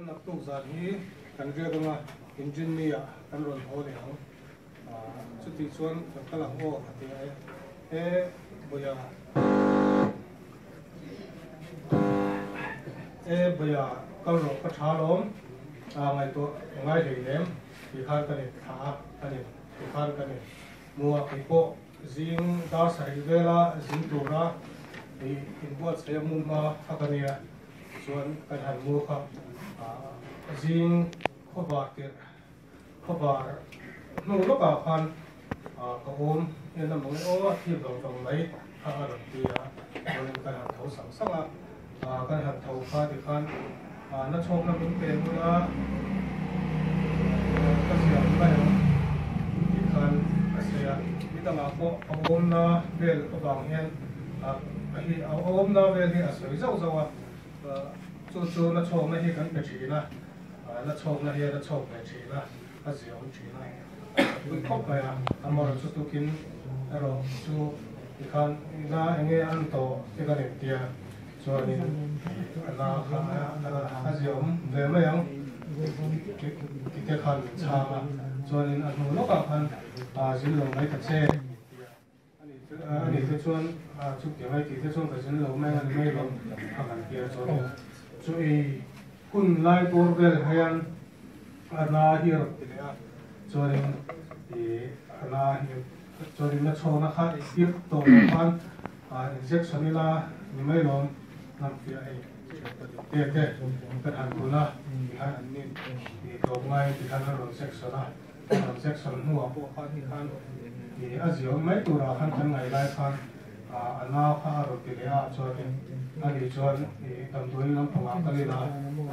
nak tu zat hi kan ria danga engineer kan ron ho le ang chuti chuan kan kala ho ati boya boya kal ro ka tha lom ngai to ngai le lem ki khan kan ni tha ani ki khan kan ni mua ki po zing da sai vela zing tu ra i in buat sai mu ma akania chuan kan han mu kha zing khobar nu lo ka khan ka om en la mong o thi dong dong mai a ram tia chuan kan han thau sang sanga kan han thau kha ti khan na chok na min pe mu na ka sia ba yo ti khan ka sia ti ta ma ko om na vel ko bang hen hi om na vel hi a soi zau zau chu na chok na hi kan pe chi na na chok na hi na chok pe chi na ka sia om chi na kun khop ba ya amor chu tu kin ero chu ti khan na enge an to ti ka ni tia chuan in na kha a sia om ve ma yang ti te khan cha ma chuan in a nu lo ka khan zin lo mai ka che ani te chuan chu ti mai ti te chuan ka zin lo mai an mai lo a kan tia chuan chu i kun lai tur vel hayan ana hi ro ti le a chuan in ana hi chuan in na chho na kha ir to khan injection ni la ni mai lo nam pia ai te kan han bula han ni to ngai ti kan ro section a section nuwa po khan ni khan a zio mai tu ra khan kan ngai lai khan ana kha ro ti le a chuan ani chuan tam tuin lam phanga kalina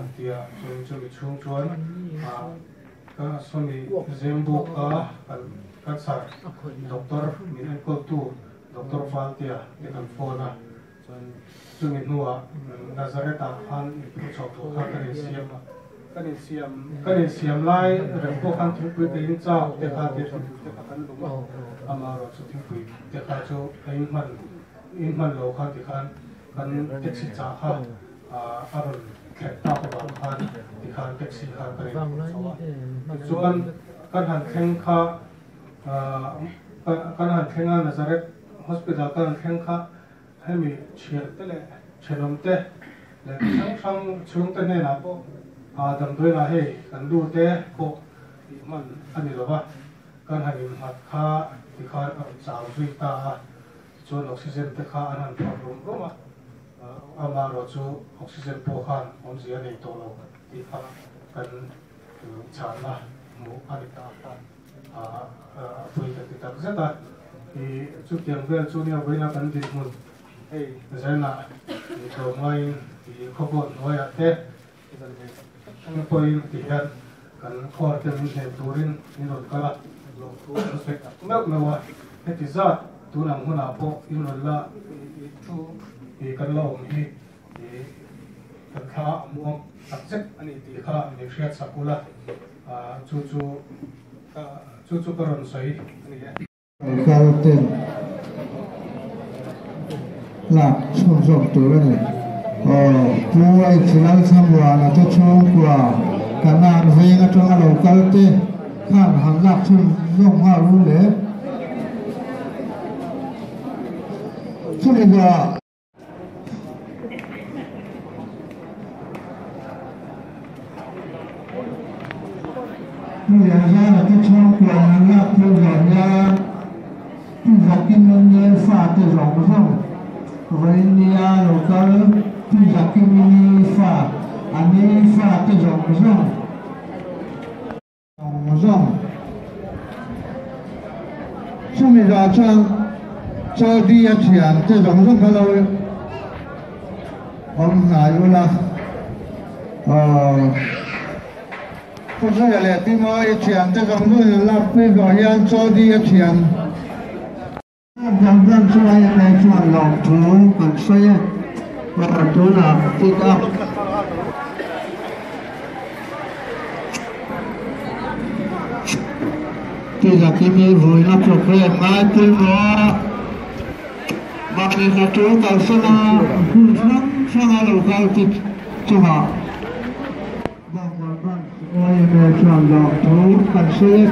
antia chu chung chuan ka somi zembu ka kan sar doctor min ko tu doctor Faltia ni kan phona chuan chumi nuwa Nazareta khan chok to kha kan siam lai rem ko khan thu pui in chao te kha te kan luma amaro chu thu pui te kha chu in man lo khan ti khan kan taxi cha kha aron khep ta ko ba khan ti khan taxi kha kan chuan kan han thleng kha kan han thlenga Nazaret hospital kan thleng kha hemi chiar te le chenom te le sang chung te ne na po dam doi na he kan du te ko man ani lo ba kan hanin hat kha ti kha chau zui ta chuan oxygen te kha an han problem roma amaro chu oxygen po khan om zia nei to lo ti kha kan chana mu ani ta pui ta ti ta zeta i chu tiang vel chu nia voina kan ti mun ei zaina ni to mai ti khobon noya te ang point ti han kan khor te min he turin ni ron kala lo tu respect mak mewa heti za tu nam huna po in la chu kan lo hi kan kha amuang subject ani ti kha ni hriat sakula chu karon sai ani ya Kalten la chung tu ni puai chilal samwa na to chung kwa kanan venga to alo kalte khan han lak chung zong ha lu le chumi ga ya ya na to chung kwa han lak chung zong ya Zakim ni fa te zong zong, Venia local, Zakim ni fa, ani fa te zong zong, zong. Sumi ra chang, cho đi chuyện te zong zong kalau, hai ula, không phải là tí mới chuyện te zong zong là bây giờ yang cho đi chuyện. Yang dan saya naik cuan long tu, kan saya berdoa nak tidak. Tidak kini boleh program mati lah. Bagi satu kalau sana lokal tu cuma. sulit.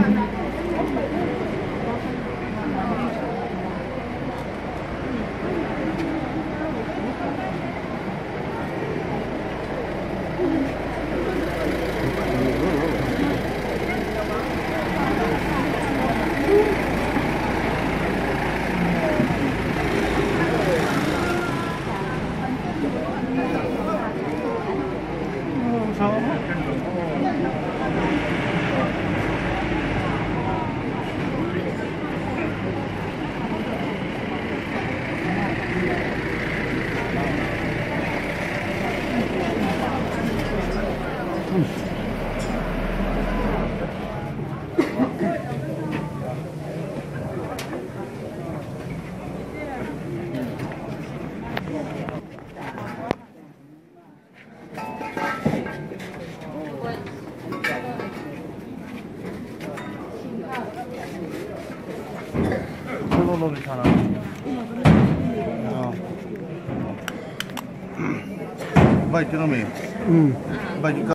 너 괜찮아. Vai, tira meio. Vai de cá.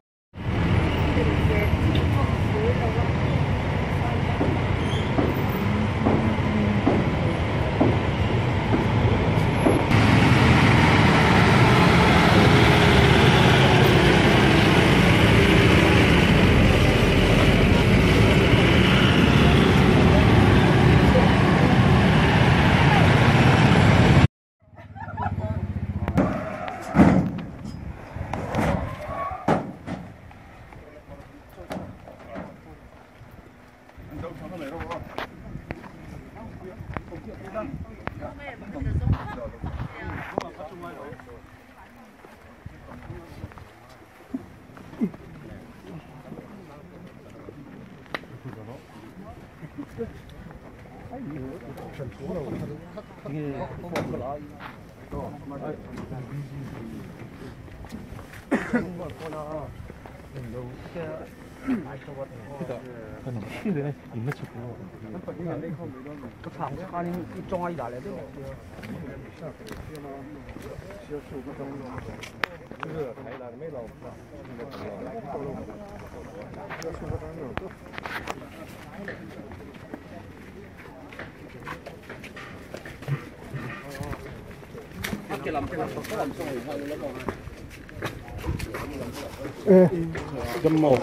Dâm màu.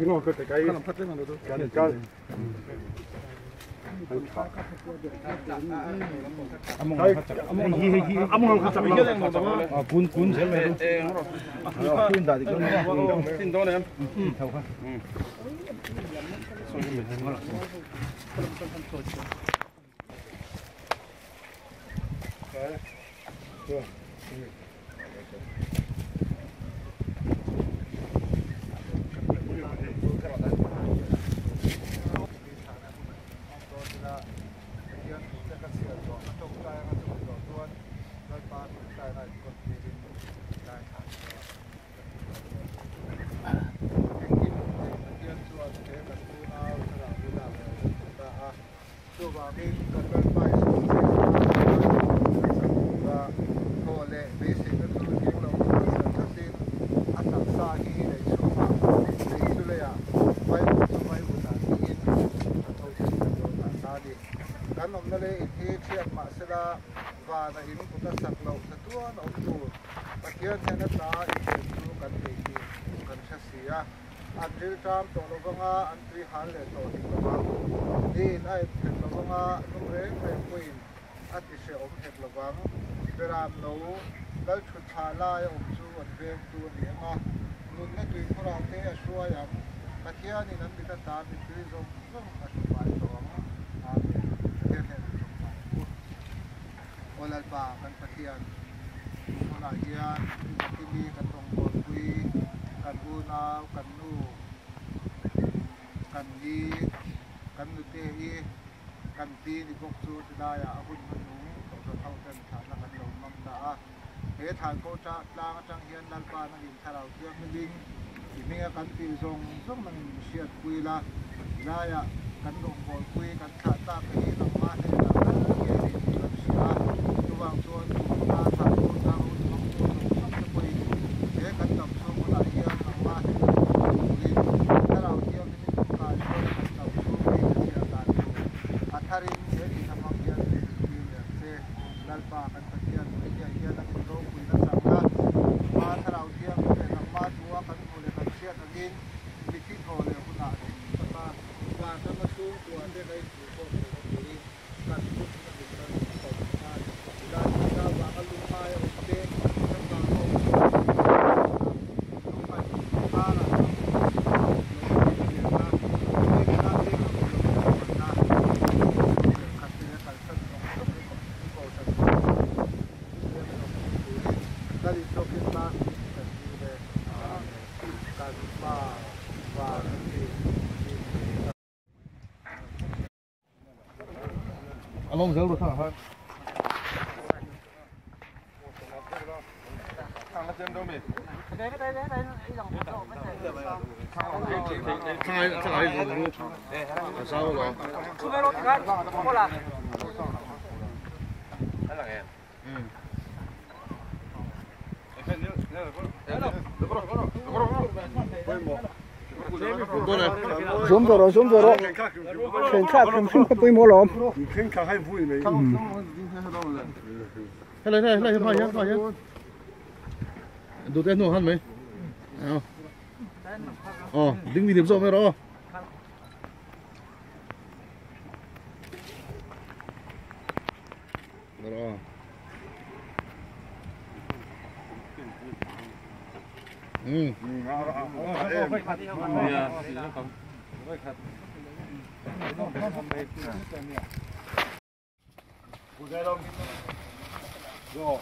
이거 그때 가이 아무나 갖다 이게 되는 거다. 아, 군 제일 매도. 아, 군다 이거. 띵도네. 타고 가. 손이 되는 거라. 좋아. Andrew Trump to lovanga Andrew Halle to lovang in I pet lovanga numre queen at the show het lovang peram no dal chu thala om chu at vem tu ni ma nun na tu thora te a shua yang pathian in an bita ta mi tu zo no a chu pai to thiên hệ olal ba kan pathian mona hian kini kan tong bol pui kan u nau kan nu kan ni kan nu te hi kan ti ni bok chu da ya a hun nu to to thau ten tha na kan lo mam da a he than ko cha tlang atang hian lal pa na in tharau tiak ni ding ti me kan ti zong zong man siat pui la ya kan dong bol pui kan tha ta pe hi na ma he na kan ke ni kan sia tu wang chuan tu na tha ko ta hu mong ko sam te pui he kan dam chu mo la hian na ma he ni tharau tiak ni tu ka chu kan dam chu pe sia ta atharin he ni na mam hian ni se lal pa kan pathian hian na in ro pui na sa ka ma tharau tiak ni na ma chuwa kan ho le kan sia ta din mi thi ho le ku na ta và các mặt xuống của đây đây của cái cần chút các cái cần tổng hai là chúng ta và các lũ mai ở bên trong đó không phải ta là anh ông giấu được thằng hơn thằng nó trên đâu mày đây dòng thằng ấy luôn sao rồi chú bé nó cái có là đó là em xuống rồi khen khác không có bơi mò lòm khen khá hay vui này đây phải đồ tên nổ hẳn mấy đứng vì điểm rộng mấy đó đó rồi